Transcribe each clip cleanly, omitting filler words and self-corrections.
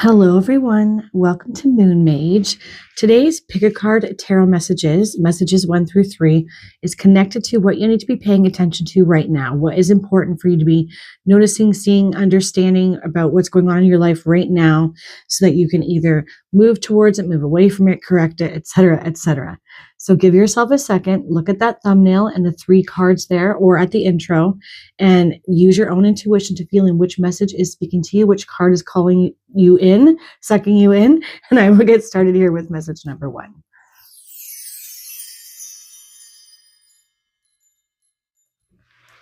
Hello, everyone. Welcome to Moon Mage. Today's Pick a Card Tarot messages 1 through 3, is connected to what you need to be paying attention to right now. What is important for you to be noticing, seeing, understanding about what's going on in your life right now so that you can either move towards it, move away from it, correct it, etc., etc. So give yourself a second, look at that thumbnail and the 3 cards there or at the intro, and use your own intuition to feel in which message is speaking to you, which card is calling you in, sucking you in. And I will get started here with message number 1.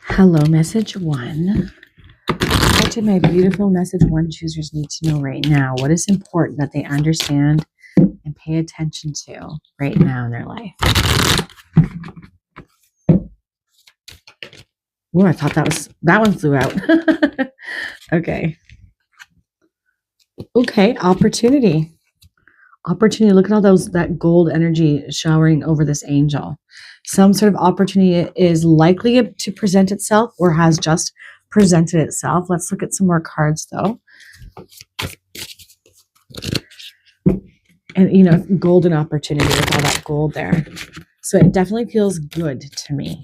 Hello, message 1. What do my beautiful message 1 choosers need to know right now? What is important that they understand and pay attention to right now in their life? Oh, I thought that one flew out. Okay. Okay, opportunity. Look at all that gold energy showering over this angel. Some sort of opportunity is likely to present itself or has just presented itself. Let's look at some more cards though. And golden opportunity with all that gold there. So it definitely feels good to me.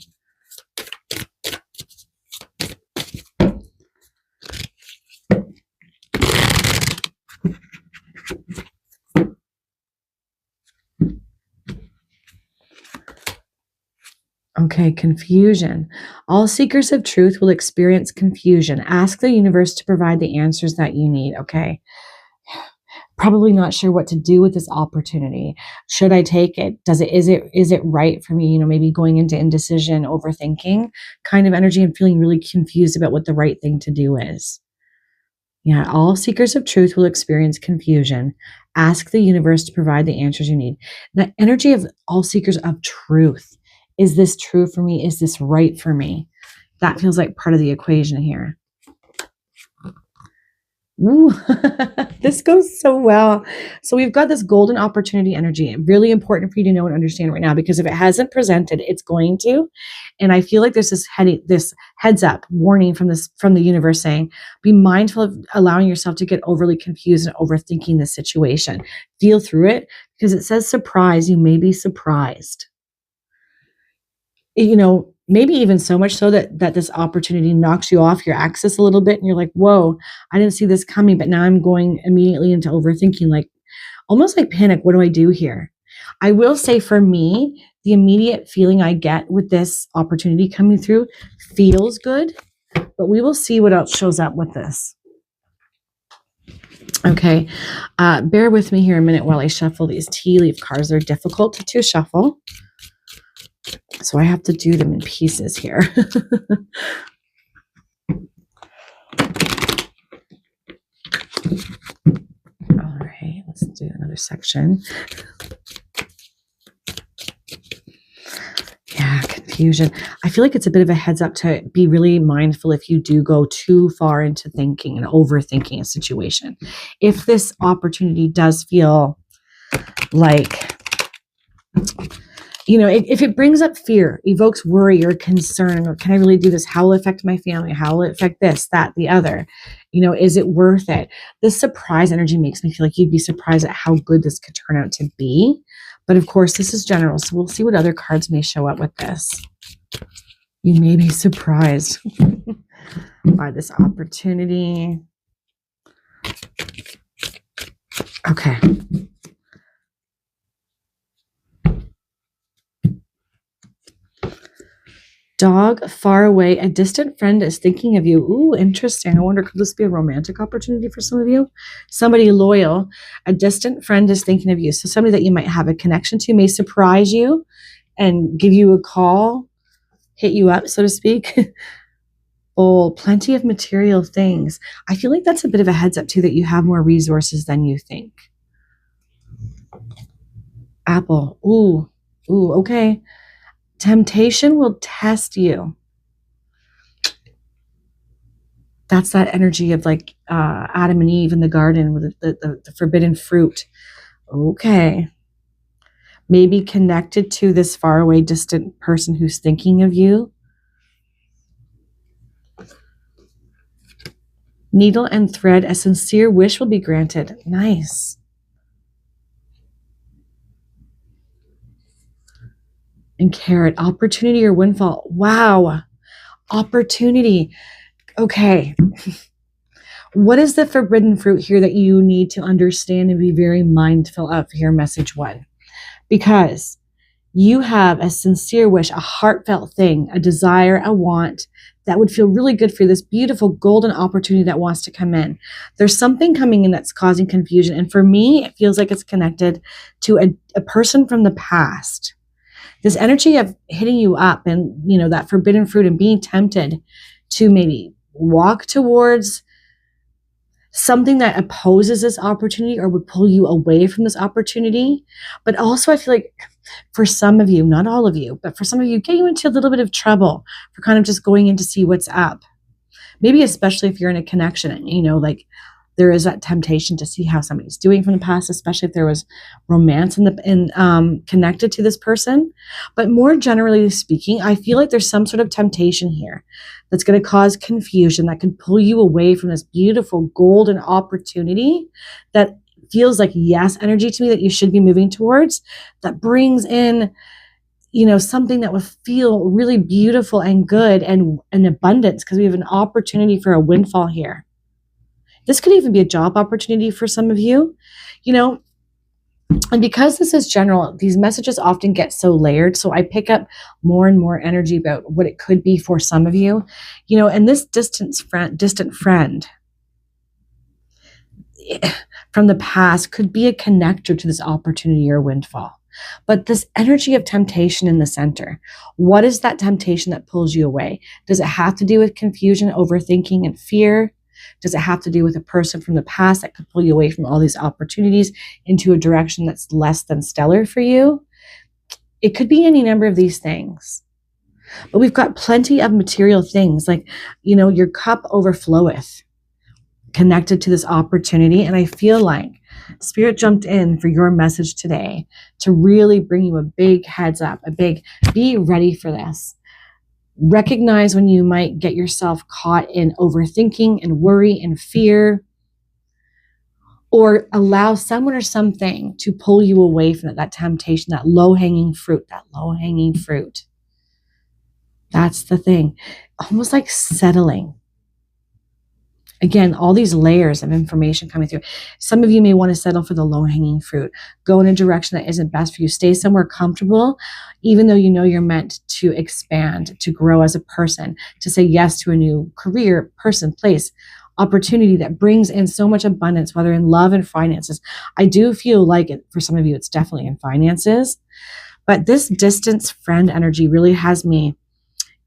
Okay, confusion. All seekers of truth will experience confusion. Ask the universe to provide the answers that you need, okay? Probably not sure what to do with this opportunity. Should I take it? Is it right for me? Maybe going into indecision, overthinking kind of energy and feeling really confused about what the right thing to do is. Yeah, all seekers of truth will experience confusion. Ask the universe to provide the answers you need. The energy of all seekers of truth. Is this true for me? Is this right for me? That feels like part of the equation here. Ooh, this goes so well. So we've got this golden opportunity energy. Really important for you to know and understand right now, because if it hasn't presented, it's going to. And I feel like there's this heads up warning from the universe saying, be mindful of allowing yourself to get overly confused and overthinking the situation. Feel through it, because it says surprise. You may be surprised. Maybe even so much so that this opportunity knocks you off your axis a little bit and you're like, whoa, I didn't see this coming, but now I'm going immediately into overthinking, like almost like panic. What do I do here? I will say for me, the immediate feeling I get with this opportunity coming through feels good, but we will see what else shows up with this. Okay, bear with me here a minute while I shuffle these tea leaf cards. They're difficult to shuffle, so I have to do them in pieces here. All right, let's do another section. Yeah, confusion. I feel like it's a bit of a heads up to be really mindful if you do go too far into thinking and overthinking a situation. If this opportunity does feel like, if it brings up fear, evokes worry or concern, or can I really do this? How will it affect my family? How will it affect this, that, the other? Is it worth it? This surprise energy makes me feel like you'd be surprised at how good this could turn out to be. But of course, this is general, so we'll see what other cards may show up with this. You may be surprised by this opportunity. Okay. Dog far away, a distant friend is thinking of you. Ooh, interesting. I wonder, could this be a romantic opportunity for some of you? Somebody loyal, a distant friend is thinking of you. So somebody that you might have a connection to may surprise you and give you a call, hit you up, so to speak. Oh, plenty of material things. I feel like that's a bit of a heads up too, that you have more resources than you think. Apple. Ooh, okay. Temptation will test you. That's that energy of like Adam and Eve in the garden with the forbidden fruit. Okay. Maybe connected to this faraway, distant person who's thinking of you. Needle and thread, a sincere wish will be granted. Nice. And carrot, opportunity or windfall. Wow. Opportunity. Okay. What is the forbidden fruit here that you need to understand and be very mindful of here, message 1? Because you have a sincere wish, a heartfelt thing, a desire, a want that would feel really good for you, this beautiful golden opportunity that wants to come in. There's something coming in that's causing confusion. And for me, it feels like it's connected to a person from the past. This energy of hitting you up and, that forbidden fruit and being tempted to maybe walk towards something that opposes this opportunity or would pull you away from this opportunity. But also I feel like for some of you, not all of you, but for some of you, get you into a little bit of trouble for kind of just going in to see what's up. Maybe especially if you're in a connection and, like there is that temptation to see how somebody's doing from the past, especially if there was romance connected to this person. But more generally speaking, I feel like there's some sort of temptation here that's going to cause confusion that can pull you away from this beautiful golden opportunity that feels like yes energy to me that you should be moving towards, that brings in something that will feel really beautiful and good and an abundance, because we have an opportunity for a windfall here. This could even be a job opportunity for some of you, and because this is general, these messages often get so layered. So I pick up more and more energy about what it could be for some of you, and this distant friend from the past could be a connector to this opportunity or windfall. But this energy of temptation in the center, what is that temptation that pulls you away? Does it have to do with confusion, overthinking, and fear? Does it have to do with a person from the past that could pull you away from all these opportunities into a direction that's less than stellar for you? It could be any number of these things. But we've got plenty of material things like, your cup overfloweth connected to this opportunity. And I feel like Spirit jumped in for your message today to really bring you a big heads up, be ready for this. Recognize when you might get yourself caught in overthinking and worry and fear, or allow someone or something to pull you away from that temptation, that low-hanging fruit. That's the thing. Almost like settling. Again, all these layers of information coming through. Some of you may want to settle for the low-hanging fruit. Go in a direction that isn't best for you. Stay somewhere comfortable, even though you're meant to expand, to grow as a person, to say yes to a new career, person, place, opportunity that brings in so much abundance, whether in love and finances. I do feel like for some of you, it's definitely in finances. But this distance friend energy really has me.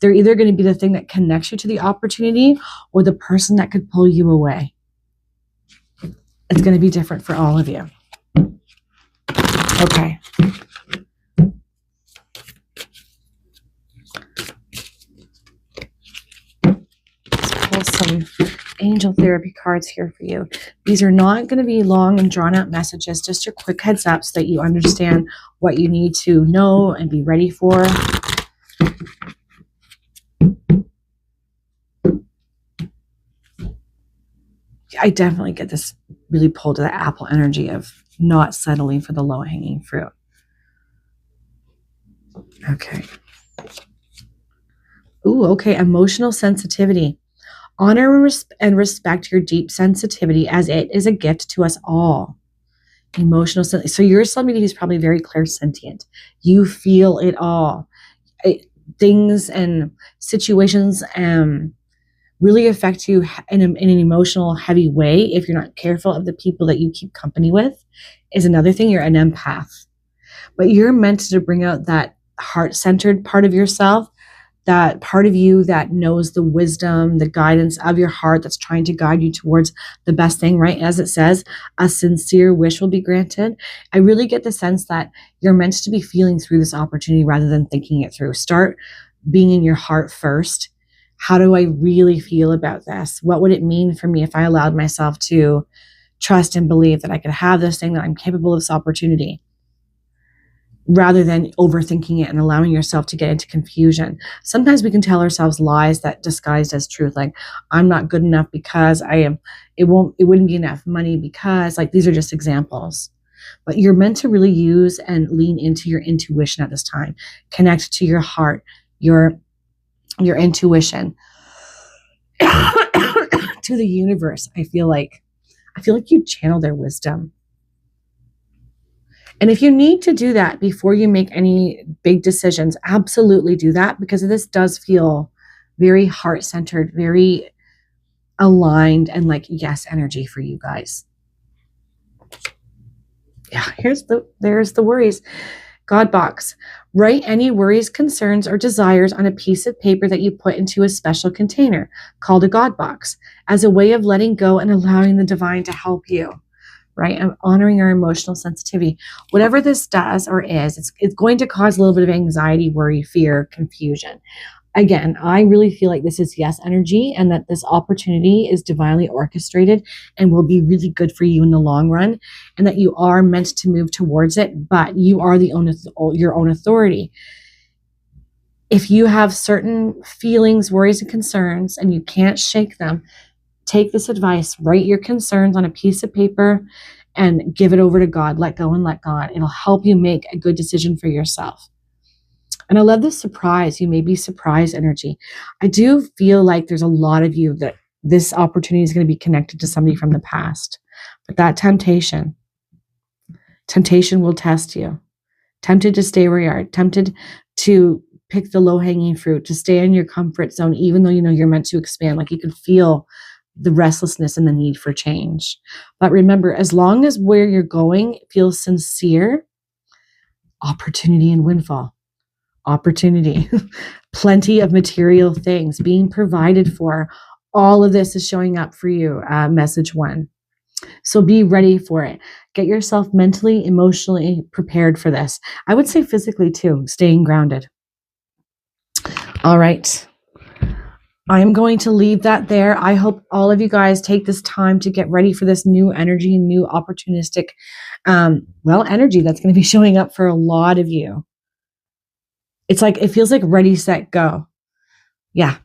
They're either going to be the thing that connects you to the opportunity or the person that could pull you away. It's going to be different for all of you. Okay. Let's pull some angel therapy cards here for you. These are not going to be long and drawn out messages, just your quick heads up so that you understand what you need to know and be ready for. I definitely get this really pull to the apple energy of not settling for the low-hanging fruit. Okay. Ooh, okay. Emotional sensitivity. Honor and respect your deep sensitivity as it is a gift to us all. Emotional sensitivity. So you're somebody who's probably very clairsentient. You feel it all. Things and situations really affect you in an emotional, heavy way if you're not careful of the people that you keep company with, is another thing. You're an empath. But you're meant to bring out that heart-centered part of yourself, that part of you that knows the wisdom, the guidance of your heart that's trying to guide you towards the best thing, right? As it says, a sincere wish will be granted. I really get the sense that you're meant to be feeling through this opportunity rather than thinking it through. Start being in your heart first. How do I really feel about this? What would it mean for me if I allowed myself to trust and believe that I could have this thing, that I'm capable of this opportunity? rather than overthinking it and allowing yourself to get into confusion. Sometimes we can tell ourselves lies that disguised as truth, like I'm not good enough because it wouldn't be enough money because, like, these are just examples. But you're meant to really use and lean into your intuition at this time. Connect to your heart, your intuition, to the universe. I feel like you channel their wisdom. And if you need to do that before you make any big decisions, absolutely do that, because this does feel very heart-centered, very aligned, and like yes energy for you guys. Yeah, there's the worries. God box. Write any worries, concerns, or desires on a piece of paper that you put into a special container called a God box as a way of letting go and allowing the divine to help you. Right? And honoring our emotional sensitivity. Whatever this does or is, it's going to cause a little bit of anxiety, worry, fear, confusion. Again, I really feel like this is yes energy, and that this opportunity is divinely orchestrated and will be really good for you in the long run, and that you are meant to move towards it, but you are your own authority. If you have certain feelings, worries, and concerns, and you can't shake them, take this advice, write your concerns on a piece of paper and give it over to God. Let go and let God. It'll help you make a good decision for yourself. And I love this surprise. You may be surprised energy. I do feel like there's a lot of you that this opportunity is going to be connected to somebody from the past. But that temptation will test you. Tempted to stay where you are. Tempted to pick the low-hanging fruit, to stay in your comfort zone, even though you know you're meant to expand. Like you could feel the restlessness and the need for change. But remember, as long as where you're going feels sincere, opportunity and windfall, opportunity, plenty of material things being provided for. All of this is showing up for you. Message 1. So be ready for it. Get yourself mentally, emotionally prepared for this. I would say physically too, staying grounded. All right. I am going to leave that there. I hope all of you guys take this time to get ready for this new energy, new opportunistic, energy that's going to be showing up for a lot of you. It's like, it feels like ready, set, go. Yeah.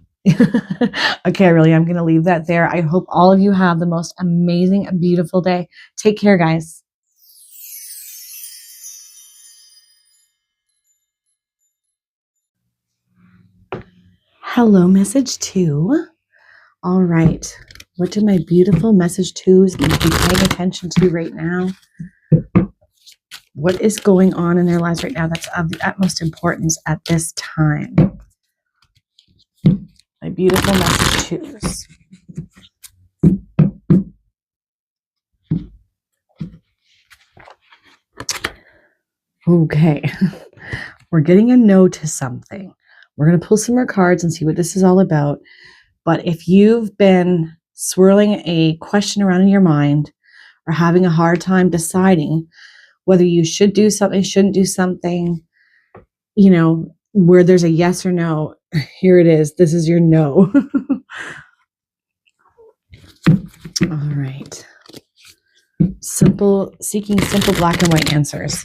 Okay, I'm going to leave that there. I hope all of you have the most amazing, beautiful day. Take care, guys. Hello, message 2. All right. What do my beautiful message 2s need to be paying attention to right now? What is going on in their lives right now that's of the utmost importance at this time? My beautiful message 2s. Okay. We're getting a no to something. We're going to pull some more cards and see what this is all about. But if you've been swirling a question around in your mind or having a hard time deciding whether you should do something, shouldn't do something, where there's a yes or no, here it is. This is your no. All right. Seeking simple black and white answers.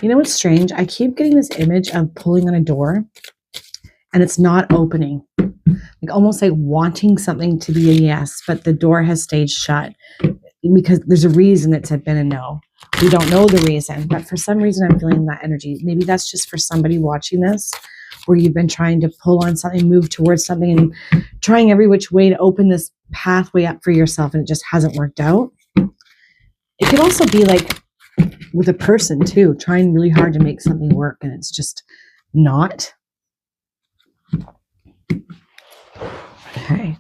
You know what's strange? I keep getting this image of pulling on a door and it's not opening. Like almost like wanting something to be a yes, but the door has stayed shut because there's a reason it's been a no. We don't know the reason, but for some reason I'm feeling that energy. Maybe that's just for somebody watching this, where you've been trying to pull on something, move towards something, and trying every which way to open this pathway up for yourself, and it just hasn't worked out. It could also be like with a person too, trying really hard to make something work and it's just not. Okay.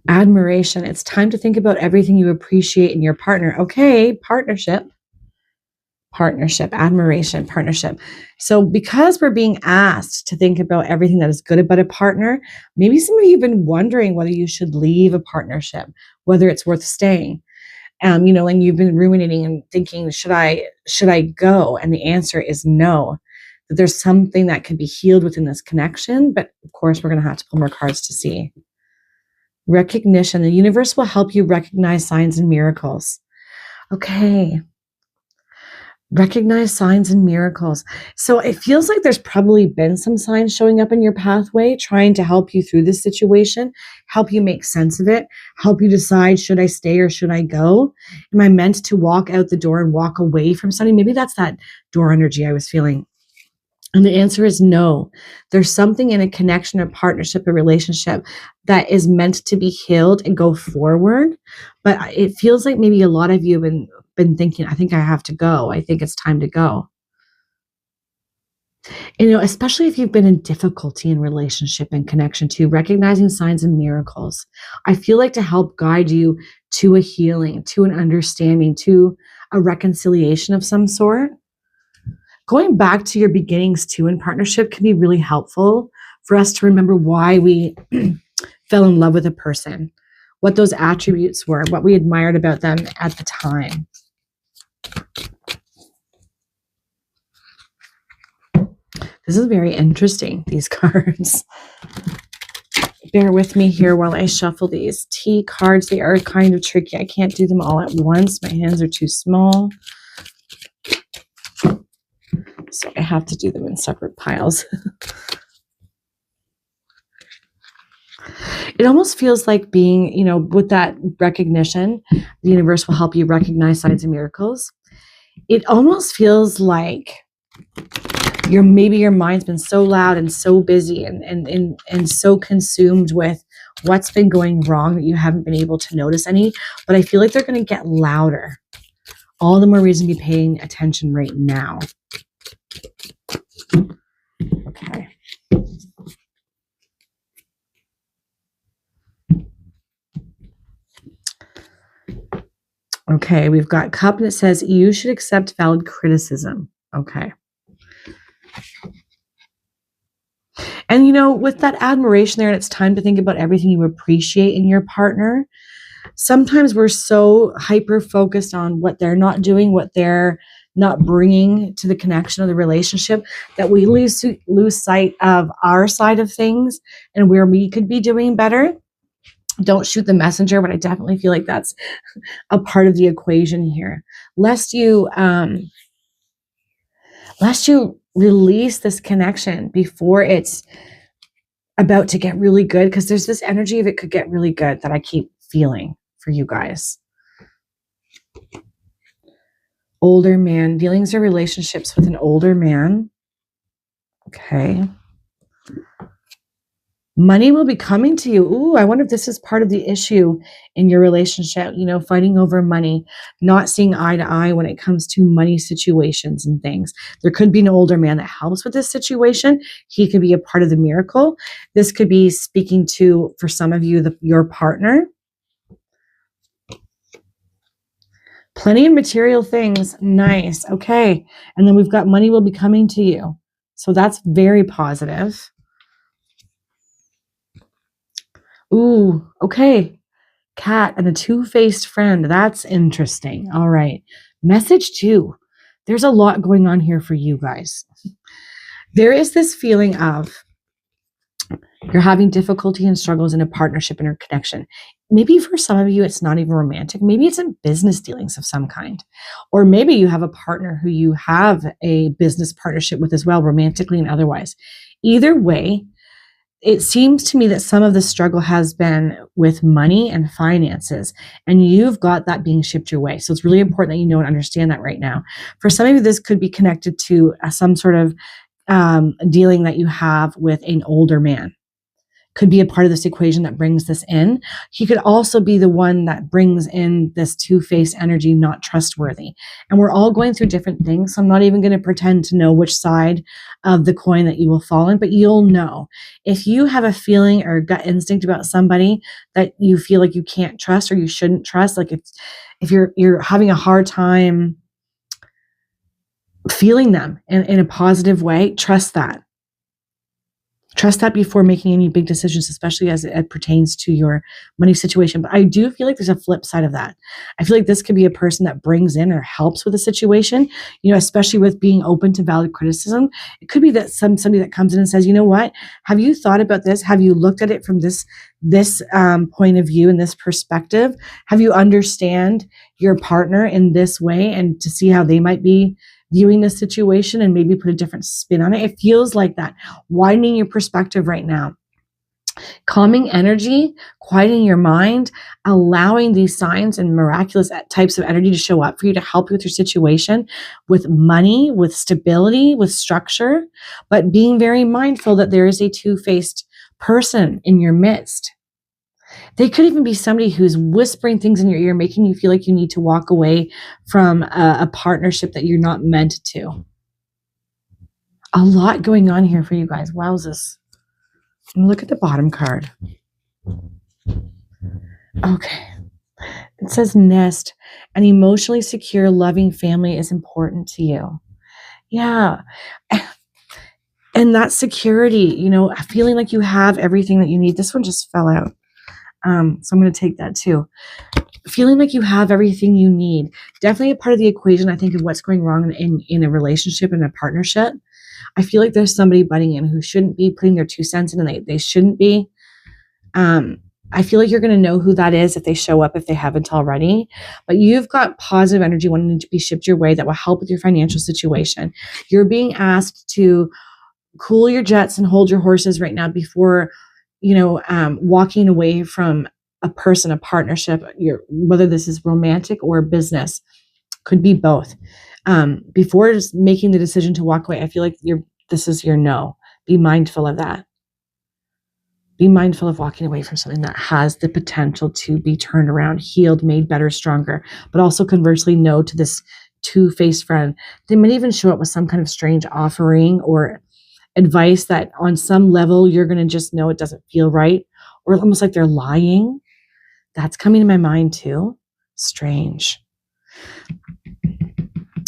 Admiration. It's time to think about everything you appreciate in your partner. Okay, partnership, admiration, partnership. So because we're being asked to think about everything that is good about a partner, maybe some of you have been wondering whether you should leave a partnership, whether it's worth staying. And you've been ruminating and thinking, should I go? And the answer is no. that there's something that could be healed within this connection. But of course, we're going to have to pull more cards to see. Recognition. The universe will help you recognize signs and miracles. Okay. Recognize signs and miracles. So it feels like there's probably been some signs showing up in your pathway, trying to help you through this situation, help you make sense of it, help you decide, should I stay or should I go? Am I meant to walk out the door and walk away from something? Maybe that's that door energy I was feeling. And the answer is no. There's something in a connection, a partnership, a relationship that is meant to be healed and go forward. But it feels like maybe a lot of you have been thinking, I think I have to go. I think it's time to go. Especially if you've been in difficulty in relationship and connection too, recognizing signs and miracles. I feel like to help guide you to a healing, to an understanding, to a reconciliation of some sort. Going back to your beginnings too in partnership can be really helpful for us to remember why we fell in love with a person, what those attributes were, what we admired about them at the time. This is very interesting, these cards. Bear with me here while I shuffle these T cards. They are kind of tricky. I can't do them all at once. My hands are too small. So I have to do them in separate piles. It almost feels like being, with that recognition, the universe will help you recognize signs and miracles. It almost feels like maybe your mind's been so loud and so busy and so consumed with what's been going wrong that you haven't been able to notice any. But I feel like they're going to get louder. All the more reason to be paying attention right now. Okay. Okay, we've got Cup and it says, you should accept valid criticism. Okay. And with that admiration there, and it's time to think about everything you appreciate in your partner. Sometimes we're so hyper focused on what they're not doing, what they're not bringing to the connection of the relationship, that we lose sight of our side of things and where we could be doing better. Don't shoot the messenger, but I definitely feel like that's a part of the equation here. Lest you release this connection before it's about to get really good, because there's this energy of it could get really good that I keep feeling for you guys. Older man, dealings or relationships with an older man. Okay. Money will be coming to you. Ooh, I wonder if this is part of the issue in your relationship, fighting over money, not seeing eye to eye when it comes to money situations and things. There could be an older man that helps with this situation. He could be a part of the miracle. This could be speaking to, for some of you, your partner. Plenty of material things. Nice. Okay. And then we've got money will be coming to you. So that's very positive. Ooh, okay. Cat and a two-faced friend. That's interesting. All right. Message 2. There's a lot going on here for you guys. There is this feeling of you're having difficulty and struggles in a partnership and a connection. Maybe for some of you, it's not even romantic. Maybe it's in business dealings of some kind. Or maybe you have a partner who you have a business partnership with as well, romantically and otherwise. Either way, it seems to me that some of the struggle has been with money and finances, and you've got that being shipped your way. So it's really important that you know and understand that right now. For some of you, this could be connected to some sort of dealing that you have with an older man. Could be a part of this equation that brings this in. He could also be the one that brings in this two-faced energy, not trustworthy. And we're all going through different things. So I'm not even going to pretend to know which side of the coin that you will fall in, but you'll know. If you have a feeling or gut instinct about somebody that you feel like you can't trust or you shouldn't trust, like if you're having a hard time feeling them in a positive way, trust that. Trust that before making any big decisions, especially as it pertains to your money situation. But I do feel like there's a flip side of that. I feel like this could be a person that brings in or helps with a situation, especially with being open to valid criticism. It could be that somebody that comes in and says, you know what, have you thought about this? Have you looked at it from this point of view and this perspective? Have you understand your partner in this way and to see how they might be viewing the situation and maybe put a different spin on it? It feels like that. Widening your perspective right now. Calming energy, quieting your mind, allowing these signs and miraculous types of energy to show up for you to help you with your situation, with money, with stability, with structure, but being very mindful that there is a two-faced person in your midst. They could even be somebody who's whispering things in your ear, making you feel like you need to walk away from a partnership that you're not meant to. A lot going on here for you guys. Wowzers. Look at the bottom card. Okay. It says nest. An emotionally secure, loving family is important to you. Yeah. And that security, feeling like you have everything that you need. This one just fell out. So I'm going to take that too. Feeling like you have everything you need. Definitely a part of the equation, I think, of what's going wrong in a relationship and a partnership. I feel like there's somebody butting in who shouldn't be putting their 2 cents in, and they shouldn't be. I feel like you're going to know who that is if they show up, if they haven't already. But you've got positive energy wanting to be shipped your way that will help with your financial situation. You're being asked to cool your jets and hold your horses right now before walking away from a person, a partnership, whether this is romantic or business, could be both. Before just making the decision to walk away, I feel like this is your no. Be mindful of that. Be mindful of walking away from something that has the potential to be turned around, healed, made better, stronger, but also conversely, no to this two-faced friend. They might even show up with some kind of strange offering or advice that on some level you're going to just know it doesn't feel right, or almost like they're lying. That's coming to my mind too. Strange.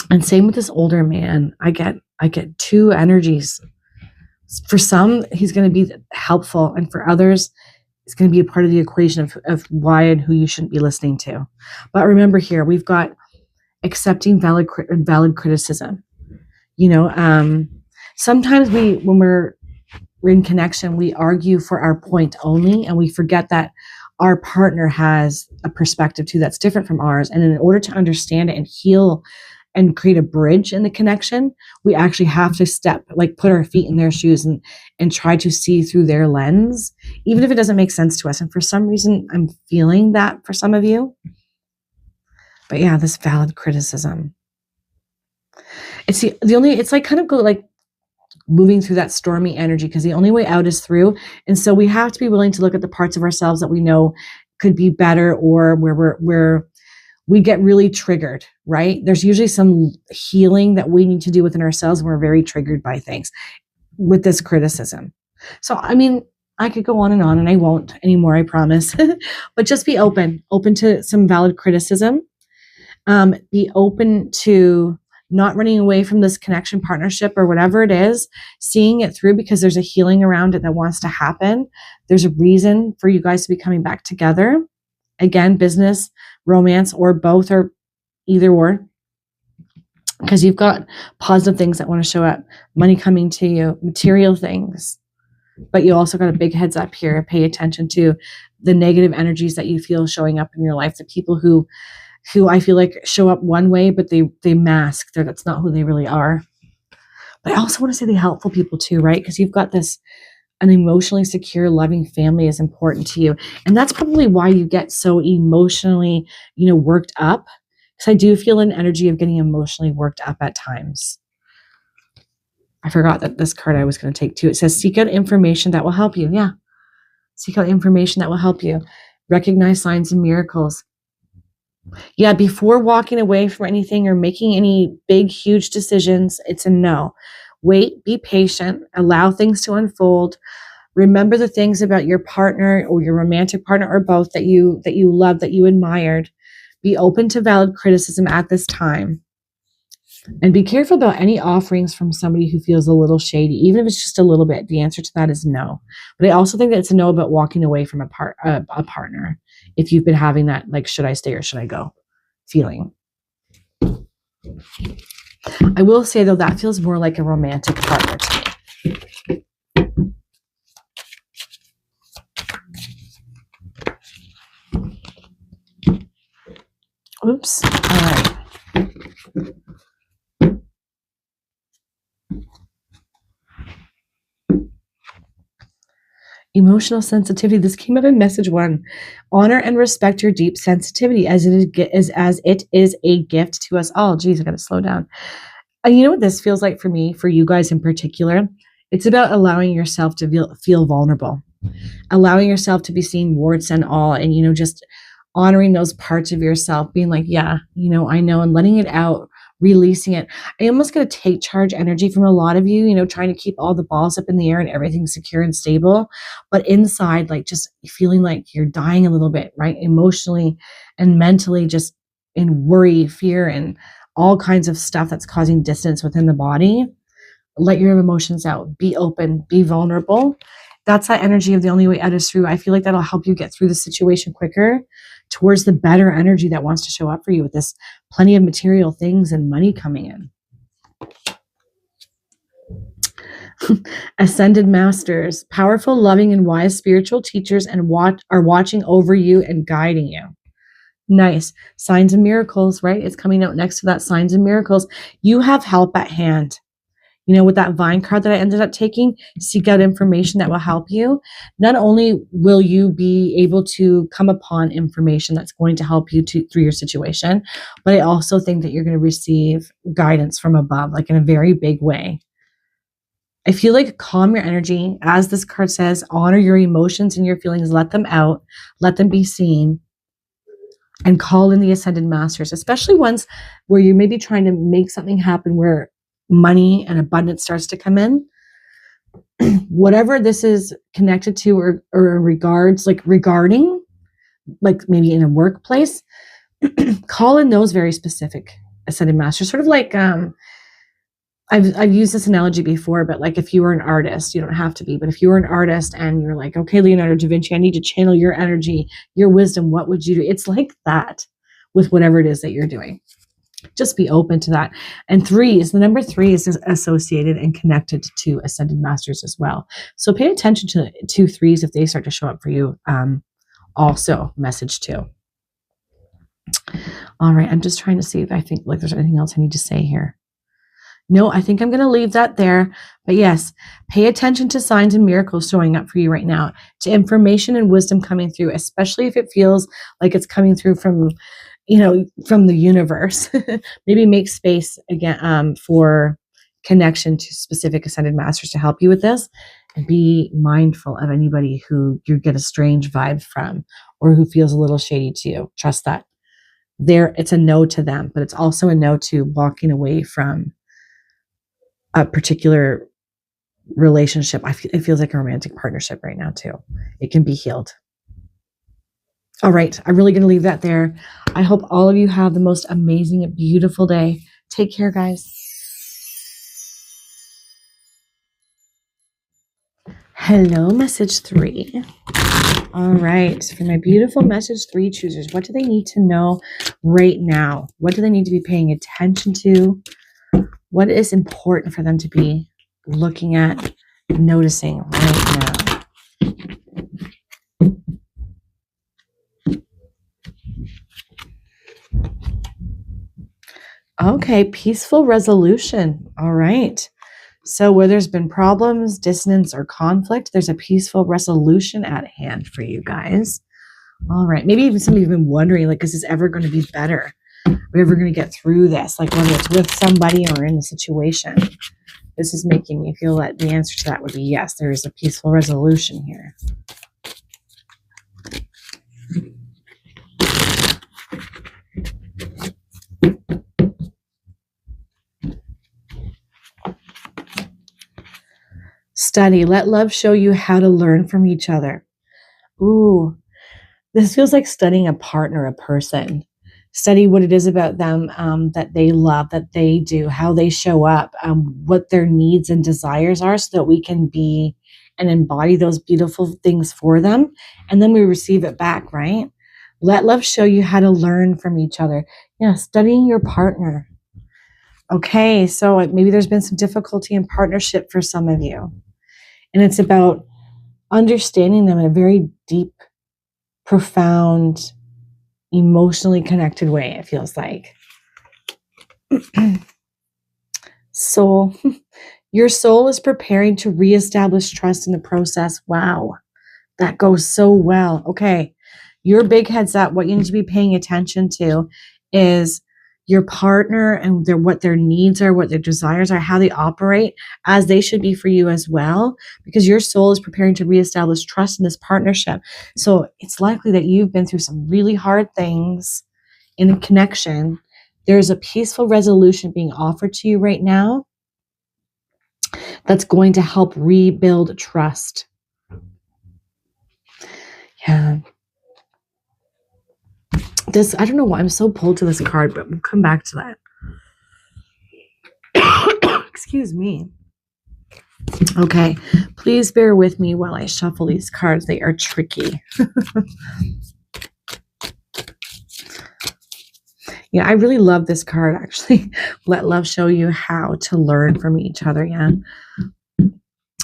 And same with this older man. I get two energies. For some, he's going to be helpful, and for others, it's going to be a part of the equation of why and who you shouldn't be listening to. But remember here, we've got accepting valid criticism. Sometimes when we're in connection, we argue for our point only, and we forget that our partner has a perspective too that's different from ours. And in order to understand it and heal and create a bridge in the connection, we actually have to put our feet in their shoes and try to see through their lens, even if it doesn't make sense to us. And for some reason, I'm feeling that for some of you. But yeah, this valid criticism. It's moving through that stormy energy, because the only way out is through. And so we have to be willing to look at the parts of ourselves that we know could be better, or where we get really triggered, right? There's usually some healing that we need to do within ourselves when we're very triggered by things with this criticism. So, I could go on, and I won't anymore, I promise. But just be open to some valid criticism. Be open to not running away from this connection, partnership, or whatever it is, seeing it through, because there's a healing around it that wants to happen. There's a reason for you guys to be coming back together. Again, business, romance, or both, or either or, because you've got positive things that want to show up, money coming to you, material things. But you also got a big heads up here. Pay attention to the negative energies that you feel showing up in your life, the people who I feel like show up one way, but they mask. That's not who they really are. But I also want to say the helpful people too, right? Because you've got an emotionally secure, loving family is important to you. And that's probably why you get so emotionally, worked up. Because I do feel an energy of getting emotionally worked up at times. I forgot that this card I was going to take too. It says, seek out information that will help you. Yeah. Seek out information that will help you. Recognize signs and miracles. Yeah, before walking away from anything or making any big, huge decisions, it's a no. Wait, be patient, allow things to unfold. Remember the things about your partner or your romantic partner, or both, that you love, that you admired. Be open to valid criticism at this time. And be careful about any offerings from somebody who feels a little shady, even if it's just a little bit. The answer to that is no. But I also think that it's a no about walking away from a partner if you've been having that, like, should I stay or should I go feeling. I will say, though, that feels more like a romantic partner to me. Oops. All right. Emotional sensitivity. This came up in message 1. Honor and respect your deep sensitivity as it is a gift to us all. Geez, I got to slow down. And you know what this feels like for me, for you guys in particular? It's about allowing yourself to feel vulnerable, allowing yourself to be seen warts and all, and, just honoring those parts of yourself, being like, yeah, I know, and letting it out, releasing it. I almost going to take charge energy from a lot of you, trying to keep all the balls up in the air and everything secure and stable. But inside, like, just feeling like you're dying a little bit, right? Emotionally and mentally, just in worry, fear, and all kinds of stuff that's causing distance within the body. Let your emotions out. Be open. Be vulnerable. That's that energy of the only way out is through. I feel like that'll help you get through the situation quicker towards the better energy that wants to show up for you with this plenty of material things and money coming in. Ascended masters, powerful, loving, and wise spiritual teachers and are watching over you and guiding you. Nice. Signs and miracles, right? It's coming out next to that, signs and miracles. You have help at hand. With that Vine card that I ended up taking, seek out information that will help you. Not only will you be able to come upon information that's going to help you through your situation, but I also think that you're going to receive guidance from above, like in a very big way. I feel like calm your energy. As this card says, honor your emotions and your feelings. Let them out. Let them be seen. And call in the Ascended Masters, especially ones where you're maybe trying to make something happen where money and abundance starts to come in. Whatever this is connected to or regarding, like maybe in a workplace, call in those very specific Ascended Masters. Sort of like, I've used this analogy before, but like if you were an artist, you don't have to be, but if you were an artist and you're like, okay, Leonardo da Vinci, I need to channel your energy, your wisdom, what would you do? It's like that with whatever it is that you're doing. Just be open to that. And the number 3 is associated and connected to Ascended Masters as well. So pay attention to 2 3s if they start to show up for you. Also message 2. All right. I'm just trying to see if I think like there's anything else I need to say here. No, I think I'm going to leave that there. But yes, pay attention to signs and miracles showing up for you right now, to information and wisdom coming through, especially if it feels like it's coming through from the universe. Maybe make space again for connection to specific Ascended Masters to help you with this, and be mindful of anybody who you get a strange vibe from or who feels a little shady to you. Trust that. It's a no to them, but it's also a no to walking away from a particular relationship. It feels like a romantic partnership right now too. It can be healed. All right. I'm really going to leave that there. I hope all of you have the most amazing, beautiful day. Take care, guys. Hello, message 3. All right. For my beautiful message 3 choosers, what do they need to know right now? What do they need to be paying attention to? What is important for them to be looking at, noticing right now? Okay, peaceful resolution. All right. So where there's been problems, dissonance, or conflict, there's a peaceful resolution at hand for you guys. All right. Maybe even some of you have been wondering, like, is this ever going to be better? Are we ever going to get through this? Like whether it's with somebody or in a situation. This is making me feel that the answer to that would be yes, there is a peaceful resolution here. Study. Let love show you how to learn from each other. Ooh, this feels like studying a partner, a person. Study what it is about them that they love, that they do, how they show up, what their needs and desires are, so that we can be and embody those beautiful things for them. And then we receive it back, right? Let love show you how to learn from each other. Yeah, studying your partner. Okay, so maybe there's been some difficulty in partnership for some of you. And it's about understanding them in a very deep, profound, emotionally connected way, it feels like. Soul. Your soul is preparing to reestablish trust in the process. Wow, that goes so well. Okay, your big heads up. What you need to be paying attention to is your partner and what their needs are, what their desires are, how they operate, as they should be for you as well, because your soul is preparing to reestablish trust in this partnership. So it's likely that you've been through some really hard things in a connection. There's a peaceful resolution being offered to you right now that's going to help rebuild trust. Yeah. I don't know why I'm so pulled to this card, but we'll come back to that. Excuse me. Okay, please bear with me while I shuffle these cards. They are tricky. Yeah, I really love this card, actually. Let love show you how to learn from each other. Yeah.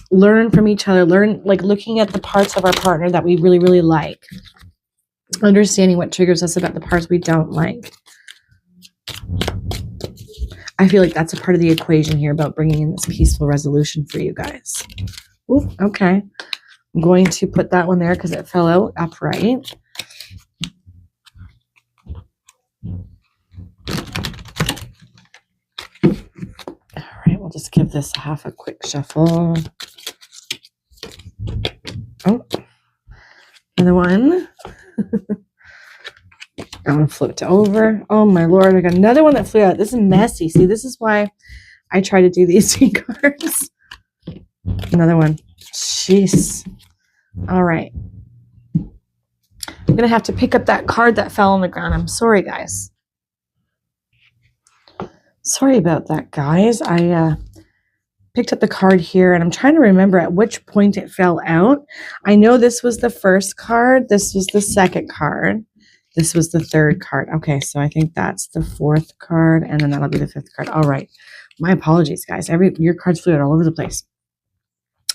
Learn from each other. Learn, like looking at the parts of our partner that we really, really like. Understanding what triggers us about the parts we don't like. I feel like that's a part of the equation here about bringing in this peaceful resolution for you guys. Ooh, okay. I'm going to put that one there because it fell out upright. All right, we'll just give this half a quick shuffle. Oh, another one. I'm going to flip it over. Oh, my Lord. I got another one that flew out. This is messy. See, this is why I try to do these three cards. Another one. Jeez. All right. I'm going to have to pick up that card that fell on the ground. I'm sorry, guys. Sorry about that, guys. I picked up the card here, and I'm trying to remember at which point it fell out. I know this was the first card. This was the second card. This was the third card. Okay, so I think that's the fourth card, and then that'll be the fifth card. All right. My apologies, guys. Your cards flew out all over the place.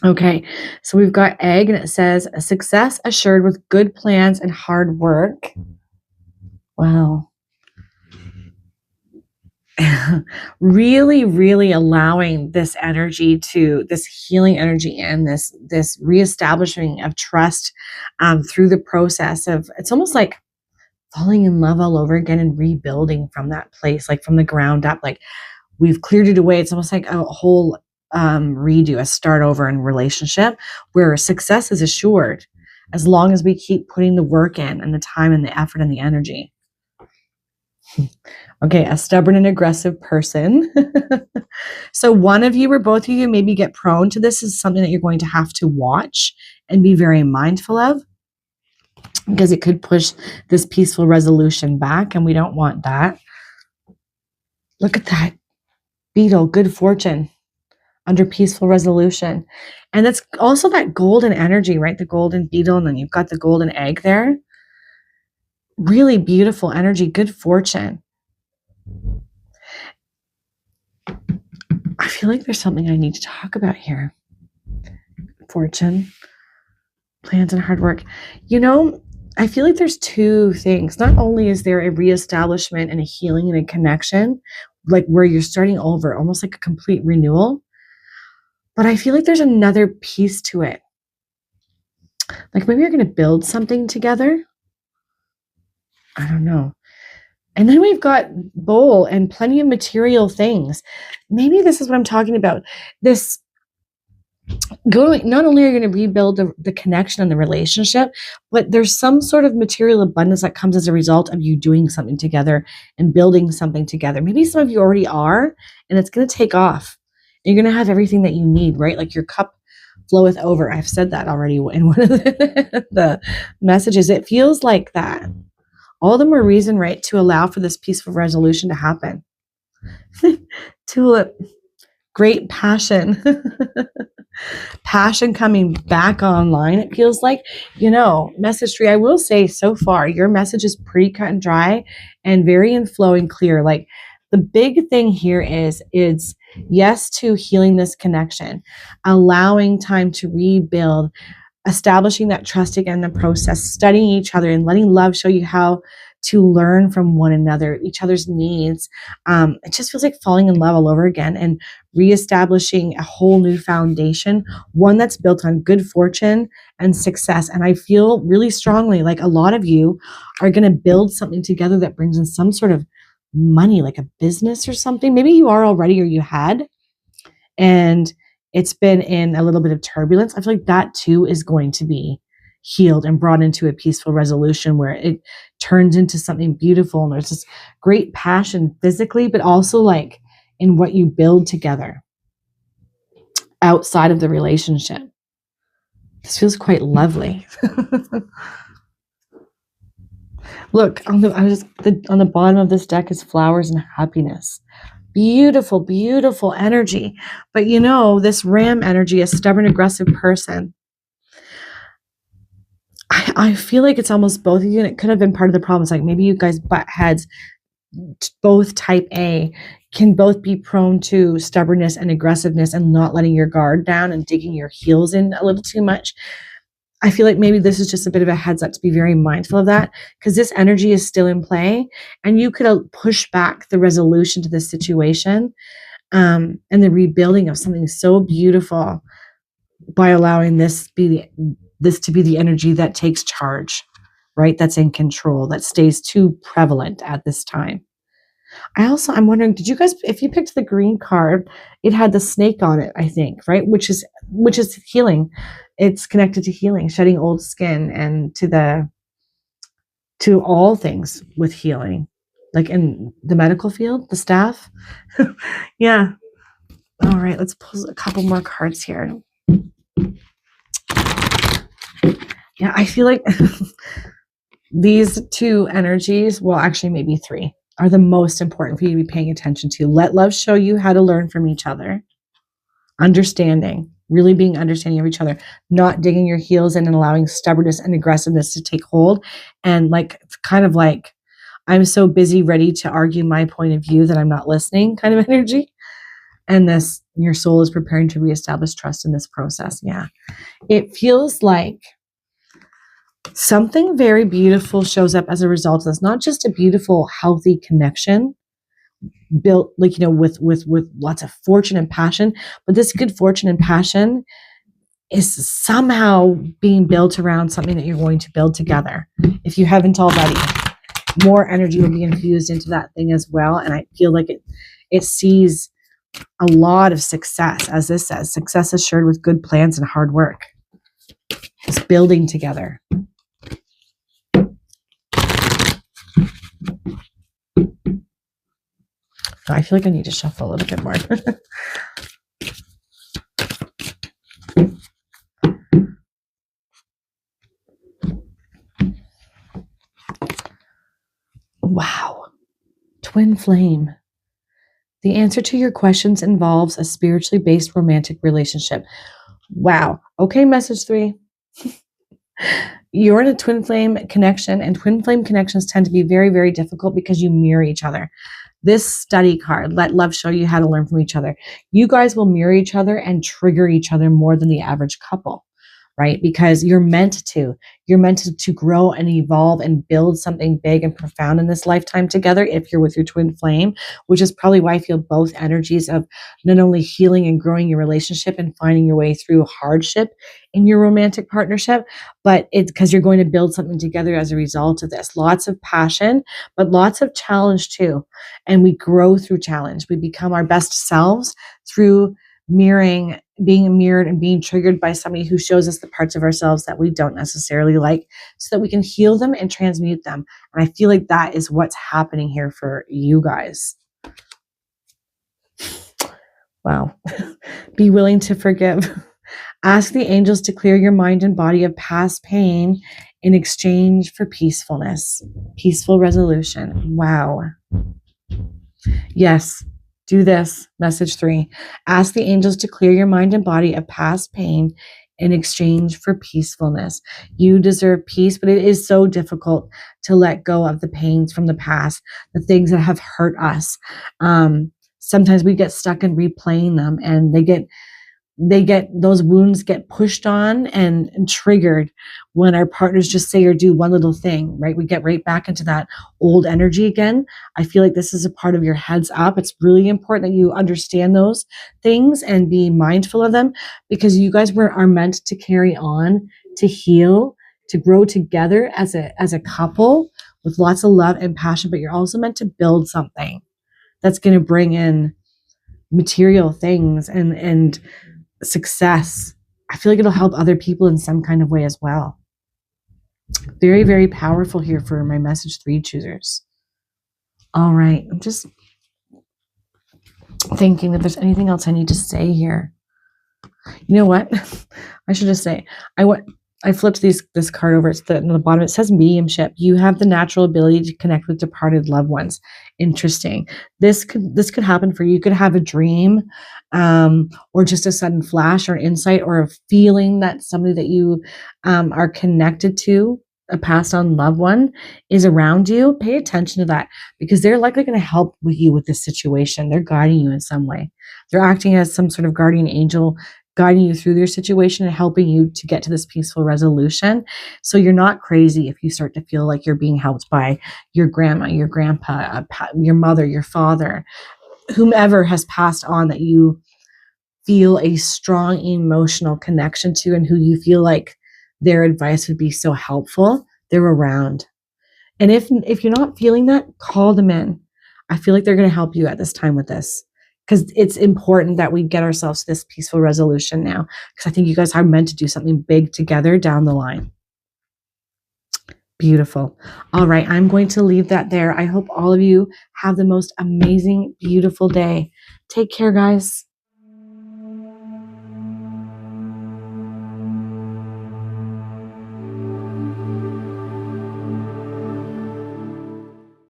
Okay, so we've got egg, and it says, a success assured with good plans and hard work. Wow. Really, really allowing this energy this healing energy and this reestablishing of trust through the process of, it's almost like falling in love all over again and rebuilding from that place, like from the ground up. Like we've cleared it away. It's almost like a whole redo, a start over in relationship where success is assured as long as we keep putting the work in and the time and the effort and the energy. Okay, a stubborn and aggressive person. So one of you or both of you maybe get prone to this. Is something that you're going to have to watch and be very mindful of, because it could push this peaceful resolution back, and we don't want that. Look at that beetle, good fortune under peaceful resolution. And that's also that golden energy, right? The golden beetle, and then you've got the golden egg there. Really beautiful energy, good fortune. I feel like there's something I need to talk about here. Fortune, plans, and hard work. You know, I feel like there's two things. Not only is there a reestablishment and a healing and a connection, like where you're starting over, almost like a complete renewal, but I feel like there's another piece to it. Like maybe you're going to build something together. I don't know. And then we've got bowl and plenty of material things. Maybe this is what I'm talking about. This not only are you going to rebuild the connection and the relationship, but there's some sort of material abundance that comes as a result of you doing something together and building something together. Maybe some of you already are, and it's going to take off. You're going to have everything that you need, right? Like your cup floweth over. I've said that already in one of the messages. It feels like that. All the more reason, right, to allow for this peaceful resolution to happen. Tulip, great passion. Passion coming back online, it feels like. Message 3, I will say so far, your message is pretty cut and dry and very in flowing clear. Like, the big thing here is yes to healing this connection, allowing time to rebuild, establishing that trust again in the process, studying each other and letting love show you how to learn from one another, each other's needs. It just feels like falling in love all over again and reestablishing a whole new foundation, one that's built on good fortune and success. And I feel really strongly like a lot of you are going to build something together that brings in some sort of money, like a business or something. Maybe you are already, or you had, and it's been in a little bit of turbulence. I feel like that too is going to be healed and brought into a peaceful resolution where it turns into something beautiful. And there's this great passion physically, but also like in what you build together outside of the relationship. This feels quite lovely. Look, on the bottom of this deck is flowers and happiness. Beautiful, beautiful energy. But this ram energy, a stubborn, aggressive person, I feel like it's almost both of you, and it could have been part of the problem. It's like maybe you guys butt heads. Both type A can both be prone to stubbornness and aggressiveness and not letting your guard down and digging your heels in a little too much. I feel like maybe this is just a bit of a heads up to be very mindful of that, because this energy is still in play and you could push back the resolution to this situation and the rebuilding of something so beautiful by allowing this to be the energy that takes charge, right? That's in control, that stays too prevalent at this time. I'm wondering, did you guys, if you picked the green card, it had the snake on it, I think, right? Which is healing. It's connected to healing, shedding old skin, and to all things with healing, like in the medical field, the staff. Yeah. All right, let's pull a couple more cards here. Yeah, I feel like these two energies, well, actually maybe three, are the most important for you to be paying attention to. Let love show you how to learn from each other. Understanding, really being understanding of each other, not digging your heels in and allowing stubbornness and aggressiveness to take hold. And kind of like, I'm so busy ready to argue my point of view that I'm not listening kind of energy. And your soul is preparing to reestablish trust in this process. Yeah. It feels like something very beautiful shows up as a result of this. Not just a beautiful, healthy connection built with lots of fortune and passion, but this good fortune and passion is somehow being built around something that you're going to build together. If you haven't already, more energy will be infused into that thing as well. And I feel like it sees a lot of success, as this says, success assured with good plans and hard work. Just building together. I feel like I need to shuffle a little bit more. Wow. Twin flame. The answer to your questions involves a spiritually based romantic relationship. Wow. Okay, message 3. You're in a twin flame connection, and twin flame connections tend to be very, very difficult because you mirror each other. This study card, let love show you how to learn from each other. You guys will mirror each other and trigger each other more than the average couple, right? Because you're meant to grow and evolve and build something big and profound in this lifetime together if you're with your twin flame, which is probably why I feel both energies of not only healing and growing your relationship and finding your way through hardship in your romantic partnership, but it's because you're going to build something together as a result of this. Lots of passion, but lots of challenge too. And we grow through challenge. We become our best selves through being mirrored and being triggered by somebody who shows us the parts of ourselves that we don't necessarily like, so that we can heal them and transmute them. And I feel like that is what's happening here for you guys. Wow. Be willing to forgive. Ask the angels to clear your mind and body of past pain in exchange for peacefulness, peaceful resolution. Wow. Yes, do this. Message 3. Ask the angels to clear your mind and body of past pain in exchange for peacefulness. You deserve peace, but it is so difficult to let go of the pains from the past, the things that have hurt us. Sometimes we get stuck in replaying them, and those wounds get pushed on and triggered when our partners just say or do one little thing, right? We get right back into that old energy again. I feel like this is a part of your heads up. It's really important that you understand those things and be mindful of them, because you guys are meant to carry on, to heal, to grow together as a couple with lots of love and passion, but you're also meant to build something that's going to bring in material things and success. I feel like it'll help other people in some kind of way as well. Very, very powerful here for my message 3 choosers. All right. I'm just thinking if there's anything else I need to say here. You know what? I should just say, I flipped this card over. It's on the bottom. It says mediumship. You have the natural ability to connect with departed loved ones. Interesting. This could happen for you. You could have a dream, or just a sudden flash or insight or a feeling that somebody that you are connected to, a passed on loved one, is around you. Pay attention to that, because they're likely going to help with you with this situation. They're guiding you in some way. They're acting as some sort of guardian angel, guiding you through their situation and helping you to get to this peaceful resolution. So you're not crazy if you start to feel like you're being helped by your grandma, your grandpa, your mother, your father, whomever has passed on that you feel a strong emotional connection to and who you feel like their advice would be so helpful. They're around. And if you're not feeling that, call them in. I feel like they're going to help you at this time with this, because it's important that we get ourselves to this peaceful resolution now, because I think you guys are meant to do something big together down the line. Beautiful. All right. I'm going to leave that there. I hope all of you have the most amazing, beautiful day. Take care, guys.